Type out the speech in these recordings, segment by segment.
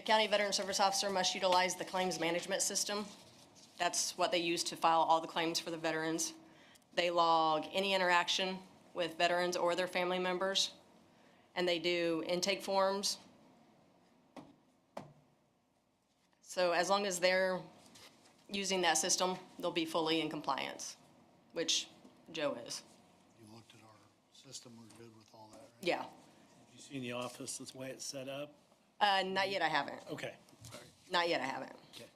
County Veteran Service Officer must utilize the claims management system. That's what they use to file all the claims for the veterans. They log any interaction with veterans or their family members, and they do intake forms. So as long as they're using that system, they'll be fully in compliance, which Joe is. You looked at our system, we're good with all that, right? Yeah. Have you seen the office, that's the way it's set up? Not yet, I haven't. Okay. All right. Not yet, I haven't. Okay.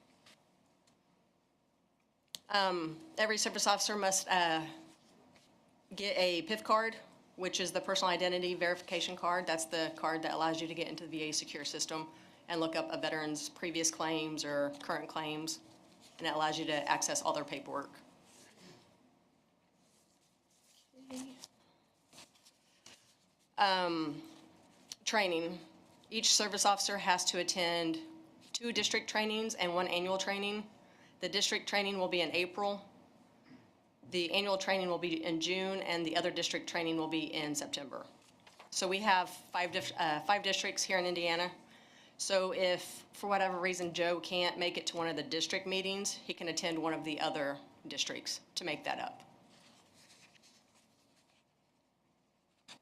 Every service officer must get a PIF card, which is the personal identity verification card. That's the card that allows you to get into the VA secure system and look up a veteran's previous claims or current claims, and it allows you to access all their paperwork. Training. Each service officer has to attend 2 district trainings and 1 annual training. The district training will be in April. The annual training will be in June, and the other district training will be in September. So we have 5 districts here in Indiana. So if, for whatever reason, Joe can't make it to one of the district meetings, he can attend one of the other districts to make that up.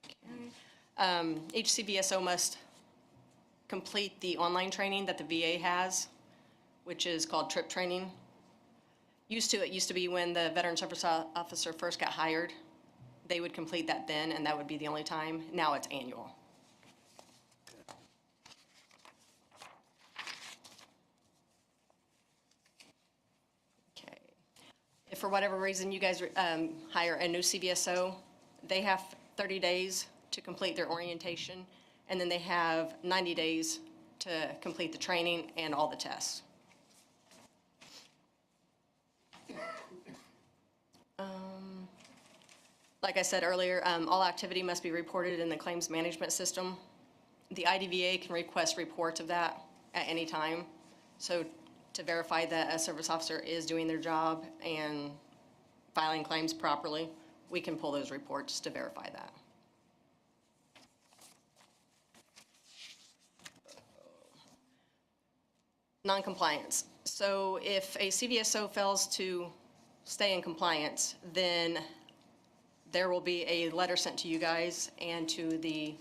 Okay. Each CVSO must complete the online training that the VA has, which is called TRIP training. It used to be when the Veteran Service Officer first got hired, they would complete that then, and that would be the only time. Now it's annual. Okay. If for whatever reason you guys hire a new CVSO, they have 30 days to complete their orientation, and then they have 90 days to complete the training and all the tests. Like I said earlier, all activity must be reported in the claims management system. The IDVA can request reports of that at any time. So to verify that a service officer is doing their job and filing claims properly, we can pull those reports to verify that. Non-compliance. So if a CVSO fails to stay in compliance, then there will be a letter sent to you guys and to the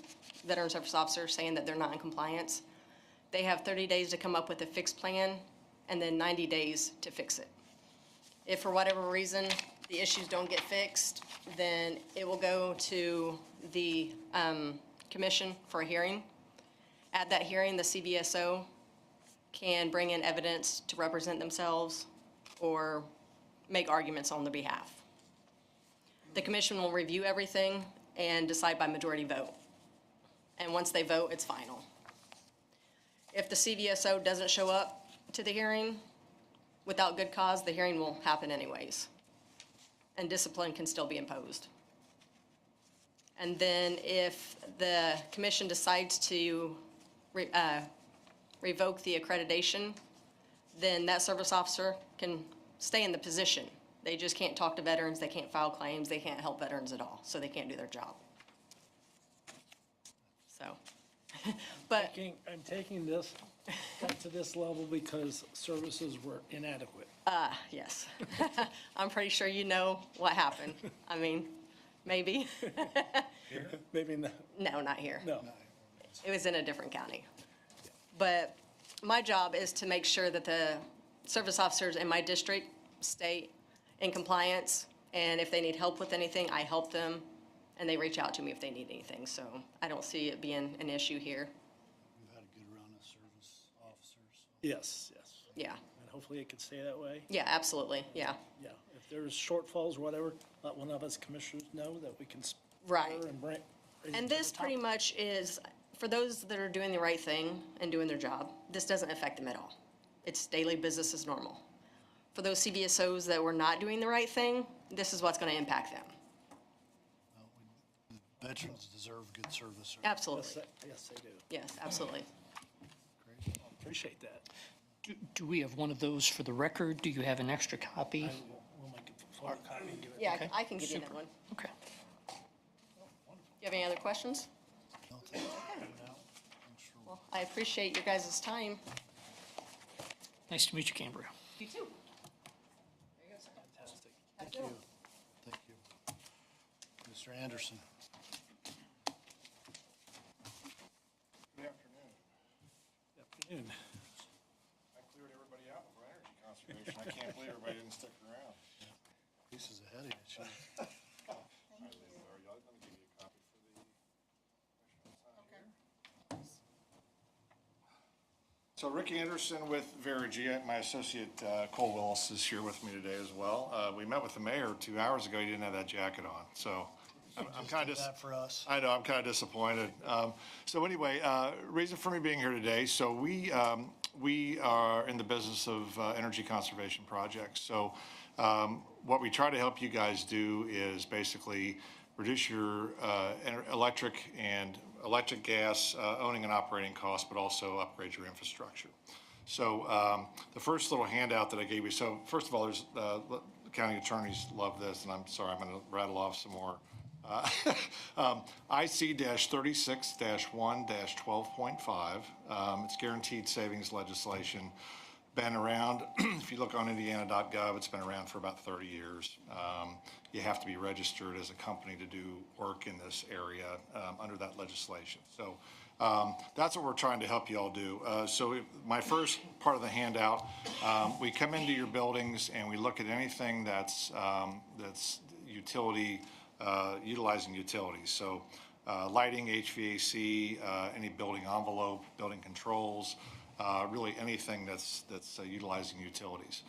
Veteran Service Officer saying that they're not in compliance. They have 30 days to come up with a fixed plan and then 90 days to fix it. If for whatever reason the issues don't get fixed, then it will go to the commission for a hearing. At that hearing, the CVSO can bring in evidence to represent themselves or make arguments on their behalf. The commission will review everything and decide by majority vote. And once they vote, it's final. If the CVSO doesn't show up to the hearing without good cause, the hearing will happen anyways. And discipline can still be imposed. And then if the commission decides to revoke the accreditation, then that service officer can stay in the position. They just can't talk to veterans, they can't file claims, they can't help veterans at all, so they can't do their job. So, but. I'm taking this up to this level because services were inadequate. Yes. I'm pretty sure you know what happened. I mean, maybe. Maybe not. No, not here. No. It was in a different county. But my job is to make sure that the service officers in my district stay in compliance, and if they need help with anything, I help them, and they reach out to me if they need anything. So I don't see it being an issue here. We've had a good run of service officers. Yes, yes. Yeah. And hopefully it can stay that way. Yeah, absolutely. Yeah. Yeah. If there's shortfalls or whatever, let one of us commissioners know that we can spur Right. and bring. And this pretty much is, for those that are doing the right thing and doing their job, this doesn't affect them at all. It's daily business as normal. For those CVSOs that were not doing the right thing, this is what's going to impact them. The veterans deserve good service. Sir. Absolutely. Yes, they do. Yes, absolutely. Great. Appreciate that. Do we have one of those for the record? Do you have an extra copy? We'll make a photocopy and give it. Yeah, Okay. I can give you that one. Okay. You have any other questions? No, thank you. I'm sure Well, I appreciate your guys' time. Nice to meet you, Cambria. You too. Fantastic. Thank you. Thank you. Mr. Anderson. Good afternoon. Afternoon. I cleared everybody out for energy conservation. I can't believe everybody didn't stick around. Pieces ahead of you, Chief. All right, Lisa, are y'all gonna give you a copy for the commission to sign here? So Ricky Anderson with Verigy, my associate Cole Willis is here with me today as well. We met with the mayor 2 hours ago. He didn't have that jacket on, so I'm kind of. That for us. I know, I'm kind of disappointed. So anyway, reason for me being here today, so we are in the business of energy conservation projects. So what we try to help you guys do is basically reduce your electric, gas owning and operating costs, but also upgrade your infrastructure. So the first little handout that I gave you, so first of all, there's county attorneys love this, and I'm sorry, I'm going to rattle off some more. IC-36-1-12.5. It's guaranteed savings legislation. Been around, if you look on indiana.gov, it's been around for about 30 years. You have to be registered as a company to do work in this area under that legislation. So that's what we're trying to help you all do. My first part of the handout, we come into your buildings and we look at anything that's utility, utilizing utilities. So lighting, HVAC, any building envelope, building controls, really anything that's utilizing utilities.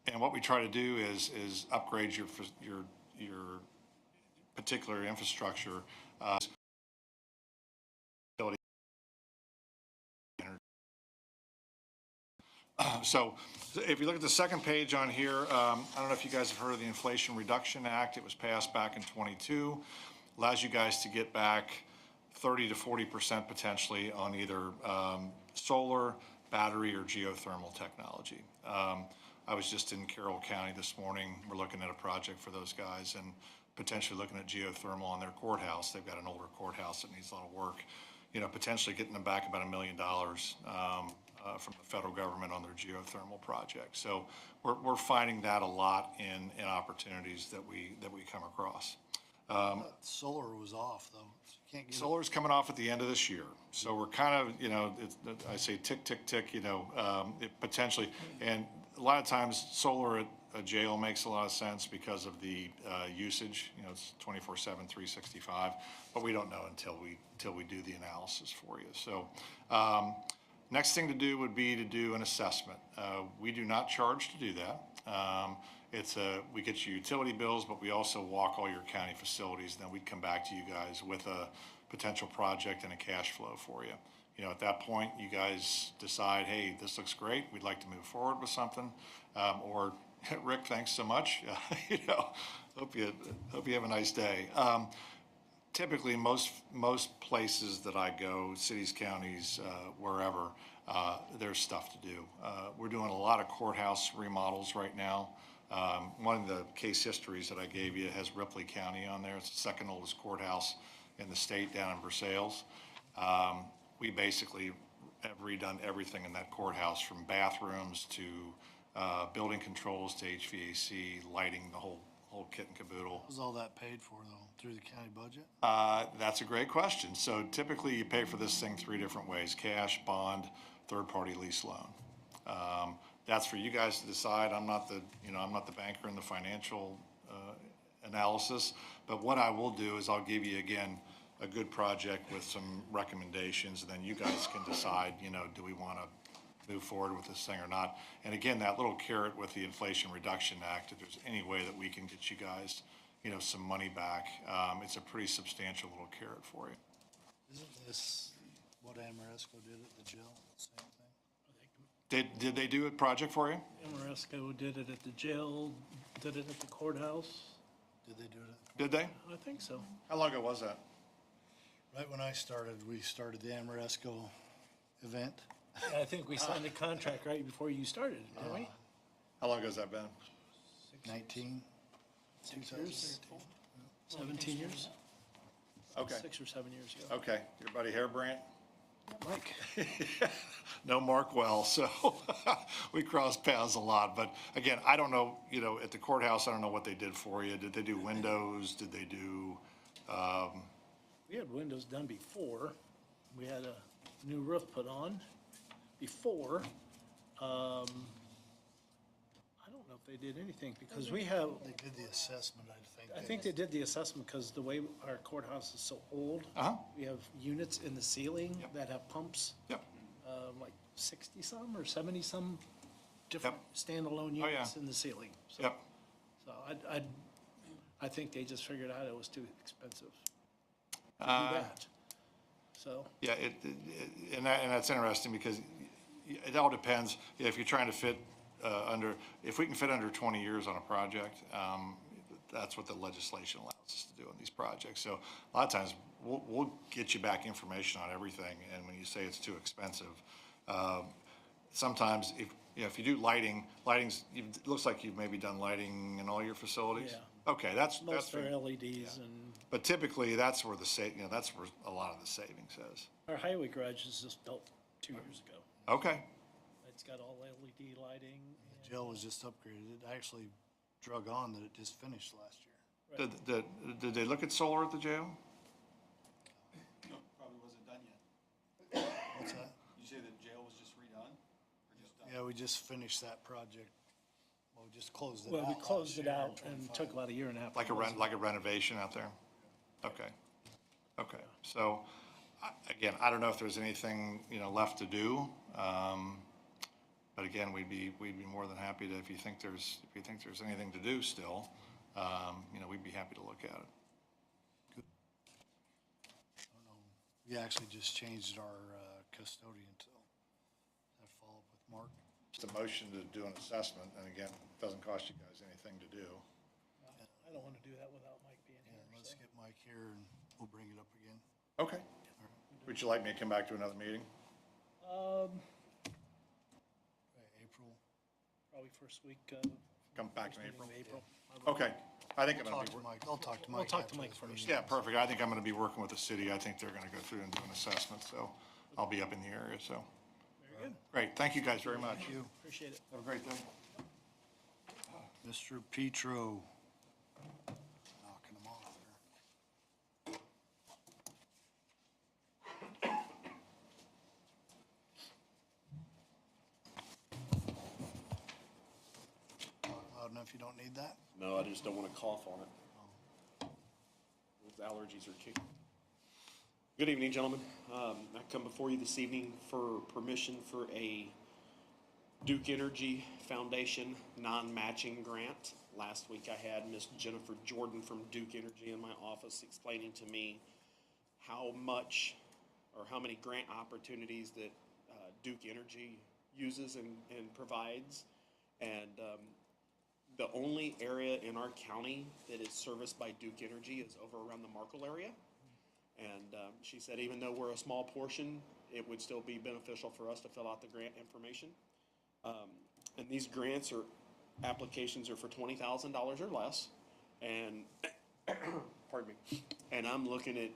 And what we try to do is upgrade your particular infrastructure. So if you look at the second page on here, I don't know if you guys have heard of the Inflation Reduction Act. It was passed back in '22. Allows you guys to get back 30 to 40% potentially on either solar, battery, or geothermal technology. I was just in Carroll County this morning. We're looking at a project for those guys and potentially looking at geothermal on their courthouse. They've got an older courthouse that needs a lot of work. You know, potentially getting them back about $1 million from the federal government on their geothermal project. So we're finding that a lot in opportunities that we come across. Solar was off, though. So you can't get it. Solar's coming off at the end of this year. So we're kind of, I say tick, tick, tick, potentially. And a lot of times solar at a jail makes a lot of sense because of the usage. It's 24/7, 365, but we don't know until we do the analysis for you. So next thing to do would be to do an assessment. We do not charge to do that. We get you utility bills, but we also walk all your county facilities, and then we'd come back to you guys with a potential project and a cash flow for you. At that point, you guys decide, hey, this looks great. We'd like to move forward with something. Or, Rick, thanks so much. Hope you have a nice day. Typically, most places that I go, cities, counties, wherever, there's stuff to do. We're doing a lot of courthouse remodels right now. One of the case histories that I gave you has Ripley County on there. It's the second oldest courthouse in the state down in Versailles. We basically have redone everything in that courthouse, from bathrooms to building controls to HVAC, lighting, the whole kit and caboodle. Was all that paid for, though, through the county budget? That's a great question. So typically you pay for this thing 3 different ways: cash, bond, third-party lease loan. That's for you guys to decide. I'm not the banker in the financial analysis, but what I will do is I'll give you, again, a good project with some recommendations, and then you guys can decide, do we want to move forward with this thing or not. And again, that little carrot with the Inflation Reduction Act, if there's any way that we can get you guys, some money back, it's a pretty substantial little carrot for you. Isn't this what Amoresco did at the jail? Same thing? Did they do a project for you? Amoresco did it at the jail, did it at the courthouse. Did they do it? Did they? I think so. How long ago was that? Right when I started, we started the Amoresco event. I think we signed a contract right before you started, didn't we? How long ago has that been? 19, 2013. 17 years? Okay. 6 or 7 years ago. Okay. Your buddy Hairbrandt? Mike? know Mark well, so we cross paths a lot. But again, I don't know, at the courthouse, I don't know what they did for you. Did they do windows? Did they do, We had windows done before. We had a new roof put on before. I don't know if they did anything because we have, They did the assessment, I think. I think they did the assessment because the way our courthouse is so old. Uh-huh. We have units in the ceiling Yep. that have pumps, yep, like 60-some or 70-some different standalone Oh, yeah. units in the ceiling. So- yep. So I think they just figured out it was too expensive to do that. So, Yeah, and that's interesting because it all depends. If you're trying to fit if we can fit under 20 years on a project, that's what the legislation allows us to do on these projects. So a lot of times, we'll get you back information on everything, and when you say it's too expensive, sometimes if you do lighting, it looks like you've maybe done lighting in all your facilities? Yeah. Okay, that's most are fair. LEDs and But typically, that's where that's where a lot of the savings is. our highway garage is just built 2 years ago. Okay, It's got all LED lighting. The jail was just upgraded. It actually drug on that it just finished last year. did they look at solar at the jail? No, probably wasn't done yet. What's that? You say the jail was just redone, or just done? Yeah, we just finished that project. Well, we just closed it out. Well, we last closed it year in out and 25. took about a year and a half. to Like close it. like a renovation out there? Okay. Okay, so, again, I don't know if there's anything, left to do. But again, we'd be more than happy to, if you think there's anything to do still, we'd be happy to look at it. We actually just changed our custodian to that follow up with Mark. Just a motion to do an assessment, and again, it doesn't cost you guys anything to do. I don't want to do that without Mike being Yeah, here. let's get Mike here and we'll bring it up again. Okay. Would you like me to come back to another meeting? April. Probably first week. Come back in first meeting April? of April. Okay, I think I'm Talk gonna to be, Mike. I'll talk to Mike. We'll talk to after Mike this first. meeting. yeah, perfect. I think I'm gonna be working with the city. I think they're gonna go through and do an assessment, so I'll be up in the area, so. Very good. Great, thank you guys very much. Thank you. Appreciate it. Have a great day. Mr. Petro. Knocking him off there. Loud enough you don't need that? No, I just don't want to cough on it. Those allergies are kicking. Good evening, gentlemen. I come before you this evening for permission for a Duke Energy Foundation non-matching grant. Last week I had Miss Jennifer Jordan from Duke Energy in my office explaining to me how much or how many grant opportunities that Duke Energy uses and provides. And the only area in our county that is serviced by Duke Energy is over around the Markle area. And she said even though we're a small portion, it would still be beneficial for us to fill out the grant information. And these grants or applications are for $20,000 or less. And, pardon me, and I'm looking at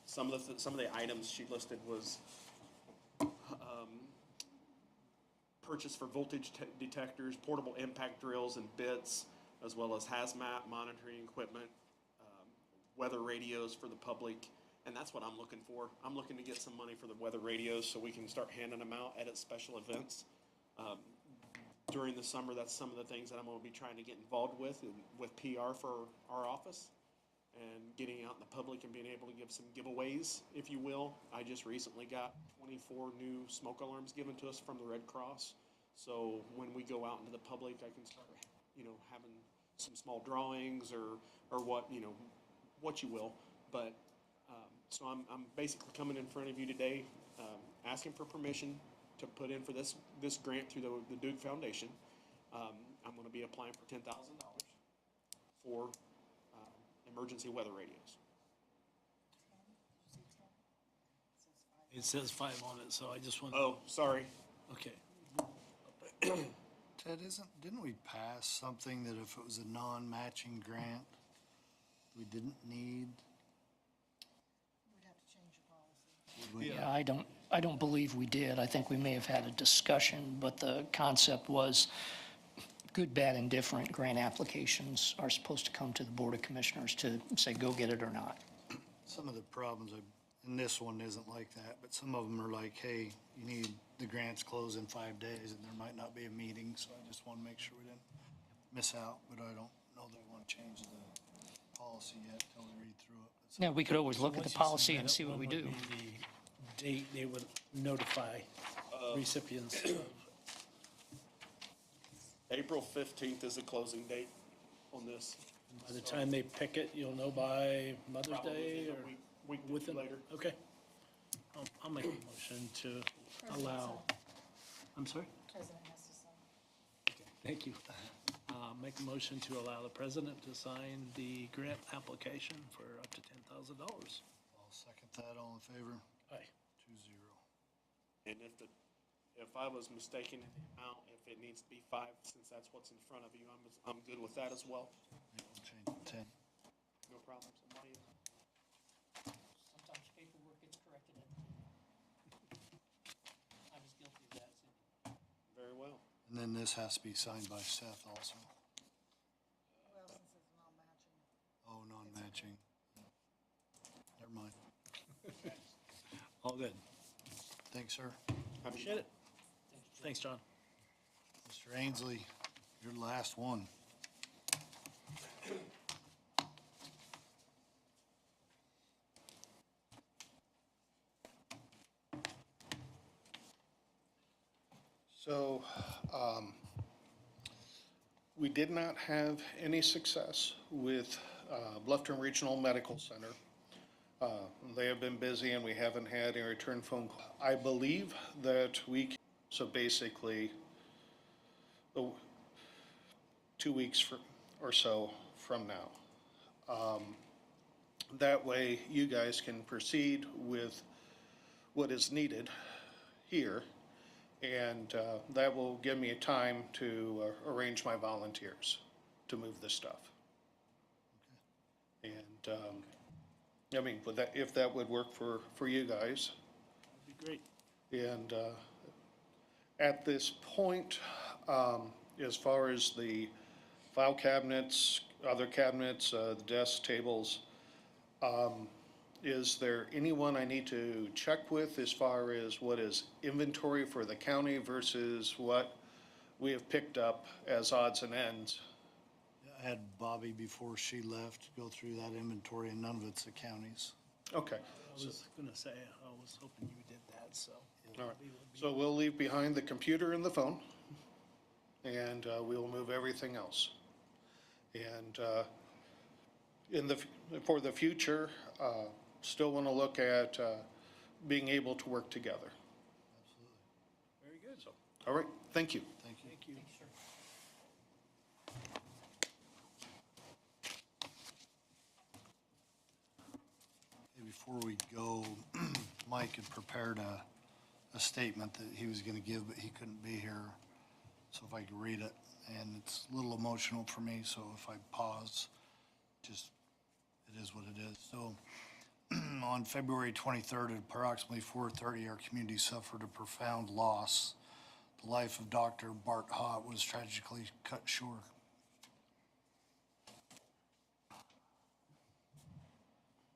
some of the items she listed was purchase for voltage detectors, portable impact drills and bits, as well as hazmat monitoring equipment, weather radios for the public, and that's what I'm looking for. I'm looking to get some money for the weather radios so we can start handing them out at special events. During the summer, that's some of the things that I'm gonna be trying to get involved with PR for our office, and getting out in the public and being able to give some giveaways, if you will. I just recently got 24 new smoke alarms given to us from the Red Cross. So when we go out into the public, I can start, having some small drawings or what, what you will. But, so I'm basically coming in front of you today, asking for permission to put in for this grant through the Duke Foundation. I'm gonna be applying for $10,000 for emergency weather radios. It says 5 on it, so I just want. Oh, sorry. Okay. Ted, didn't we pass something that if it was a non-matching grant, we didn't need? We'd have to change the policy. We Yeah, I don't believe we did. I think we may have had a discussion, but the concept was good, bad, and different grant applications are supposed to come to the Board of Commissioners to say, go get it or not. Some of the problems, and this one isn't like that, but some of them are like, hey, you need the grants closed in 5 days, and there might not be a meeting, so I just want to make sure we didn't miss out, but I don't know that we want to change the policy yet until we read through it. But Yeah, we could always look at the Once you policy submit and it, see what we when do. would be the date they would notify recipients? April 15th is the closing date on this. By the time they pick it, you'll know by Mother's Probably Day within a or week or within, two later. okay. I'll make a motion to allow, I'm sorry? President has to sign. Okay, thank you. Make a motion to allow the president to sign the grant application for up to $10,000. I'll second that. All in favor? Aye. 2-0. And if I was mistaken in the amount, if it needs to be 5, since that's what's in front of you, I'm good with that as well. Yeah, we'll change it to 10. No problems on my end. Sometimes paperwork gets corrected. I was guilty of that. Very well. And then this has to be signed by Seth also. Well, since it's not matching. Oh, non-matching. Never mind. All good. Thanks, sir. Appreciate it. Thanks, John. Mr. Ainsley, you're the last one. So, we did not have any success with Bluffton Regional Medical Center. They have been busy and we haven't had any return phone call. I believe that so basically, 2 weeks or so from now. That way you guys can proceed with what is needed here. And that will give me a time to arrange my volunteers to move this stuff. And, I mean, if that would work for you guys. That'd be great. And at this point, as far as the file cabinets, other cabinets, the desk, tables, is there anyone I need to check with as far as what is inventory for the county versus what we have picked up as odds and ends? I had Bobby, before she left, go through that inventory, and none of it's the county's. Okay, I was gonna say, I was hoping you did that, so. all right. So we'll leave behind the computer and the phone, and we'll move everything else. And for the future, still want to look at being able to work together. Very good. All right, thank you. Thank you. Thank you. Hey, before we go, Mike had prepared a statement that he was gonna give, but he couldn't be here. So if I could read it, and it's a little emotional for me, so if I pause, just, it is what it is. So, on February 23rd at approximately 4:30, our community suffered a profound loss. The life of Dr. Bart Hott was tragically cut short.